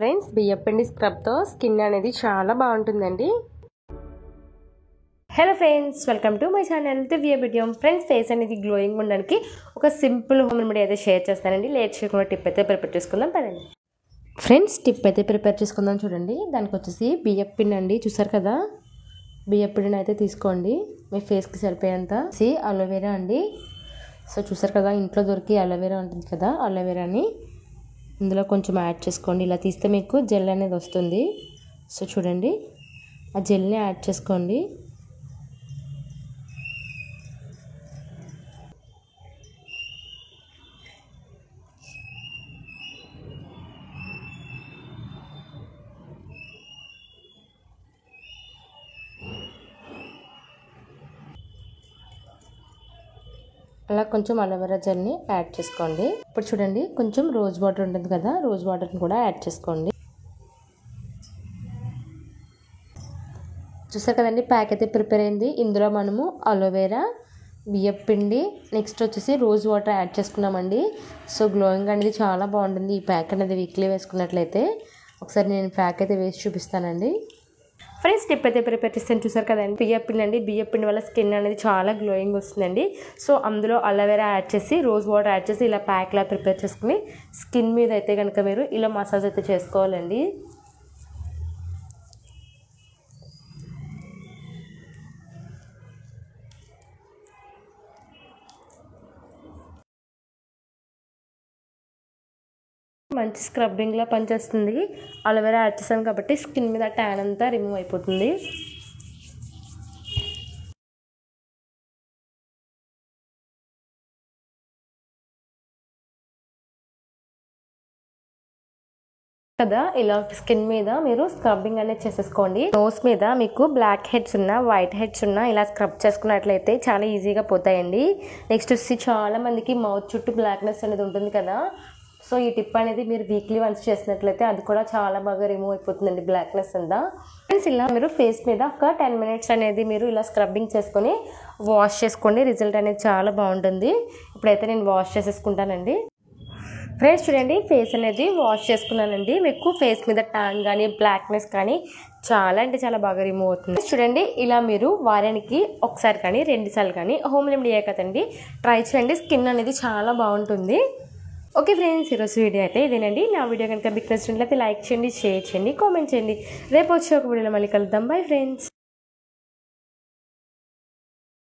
Friends బియ్యపిండి స్క్రబ్తో skin అనేది చాలా బాగుంటుందండి. Hello friends, welcome to my channel Divya video. Friends, face అనేది గ్లోయింగ్ ఉండడానికి ఒక సింపుల్ హోమ్ రెమెడీ అయితే షేర్ చేస్తానండి. లేట్ చేయకుండా టిప్ అయితే ప్రిపేర్ చేసుకుందాం పదండి. ఫ్రెండ్స్, టిప్ అయితే ప్రిపేర్ చేసుకుందాం చూడండి. దానికి వచ్చేసి బియ్యపిండి అండి, చూసారు కదా, బియ్యపిండిని అయితే తీసుకోండి మీ ఫేస్కి సరిపోయేంత. అలోవెరా అండి, సో చూసారు కదా, ఇంట్లో దొరికి అలోవెరా ఉంటుంది కదా, అలోవెరాని ఇందులో కొంచెం యాడ్ చేసుకోండి. ఇలా తీస్తే మీకు జెల్ అనేది వస్తుంది. సో చూడండి, ఆ జెల్ని యాడ్ చేసుకోండి. అలా కొంచెం అలోవెరా జెల్ని యాడ్ చేసుకోండి. ఇప్పుడు చూడండి, కొంచెం రోజ్ వాటర్ ఉంటుంది కదా, రోజ్ వాటర్ని కూడా యాడ్ చేసుకోండి. చూసారు కదండి, ప్యాక్ అయితే ప్రిపేర్ అయింది. ఇందులో మనము అలోవెరా, బియ్యపిండి, నెక్స్ట్ వచ్చేసి రోజ్ వాటర్ యాడ్ చేసుకున్నామండి. సో గ్లోయింగ్ అనేది చాలా బాగుంటుంది. ఈ ప్యాక్ అనేది వీక్లీ వేసుకున్నట్లయితే. ఒకసారి నేను ప్యాక్ అయితే వేసి చూపిస్తానండి. ఫ్రెండ్స్, టిప్ అయితే ప్రిపేర్ చేస్తాను, చూసారు కదండి. బియ్యపిండి అండి, బియ్యపిండి వల్ల స్కిన్ అనేది చాలా గ్లోయింగ్ వస్తుందండి. సో అందులో అలోవెరా యాడ్ చేసి, రోజ్ వాటర్ యాడ్ చేసి ఇలా ప్యాక్లా ప్రిపేర్ చేసుకుని స్కిన్ మీద అయితే కనుక మీరు ఇలా మసాజ్ అయితే చేసుకోవాలండి. మంచి స్క్రబ్బింగ్లా పనిచేస్తుంది. అలోవెరా యాడ్ చేసాను కాబట్టి స్కిన్ మీద ట్యాన్ అంతా రిమూవ్ అయిపోతుంది. కదా, ఇలా స్కిన్ మీద మీరు స్క్రబ్బింగ్ అనేది చేసేసుకోండి. నోస్ మీద మీకు బ్లాక్ హెడ్స్ ఉన్నా, వైట్ హెడ్స్ ఉన్నా ఇలా స్క్రబ్ చేసుకున్నట్లయితే చాలా ఈజీగా పోతాయండి. నెక్స్ట్ వచ్చి చాలా మందికి మౌత్ చుట్టూ బ్లాక్నెస్ అనేది ఉంటుంది కదా. సో ఈ టిప్ అనేది మీరు వీక్లీ వన్స్ చేసినట్లయితే అది కూడా చాలా బాగా రిమూవ్ అయిపోతుందండి, బ్లాక్నెస్ అంతా. ఫ్రెండ్స్, ఇలా మీరు ఫేస్ మీద ఒక 10 మినిట్స్ అనేది మీరు ఇలా స్క్రబ్బింగ్ చేసుకొని వాష్ చేసుకోండి. రిజల్ట్ అనేది చాలా బాగుంటుంది. ఇప్పుడైతే నేను వాష్ చేసేసుకుంటానండి. ఫ్రెండ్స్ చూడండి, ఫేస్ అనేది వాష్ చేసుకున్నానండి. మీకు ఫేస్ మీద ట్యాన్ కానీ బ్లాక్నెస్ కానీ చాలా అంటే చాలా బాగా రిమూవ్ అవుతుంది. చూడండి, ఇలా మీరు వారానికి ఒకసారి కానీ 2 సార్లు కానీ హోమ్ రెమెడీ కదండి ట్రై చేయండి. స్కిన్ అనేది చాలా బాగుంటుంది. ఓకే ఫ్రెండ్స్, ఈరోజు వీడియో అయితే ఇదేనండి. నా వీడియో కనుక మీకు నచ్చినట్లయితే లైక్ చేయండి, షేర్ చేయండి, కామెంట్ చేయండి. రేపు వచ్చే ఒక వీడియోలో మళ్ళీ కలుద్దాం. Bye friends.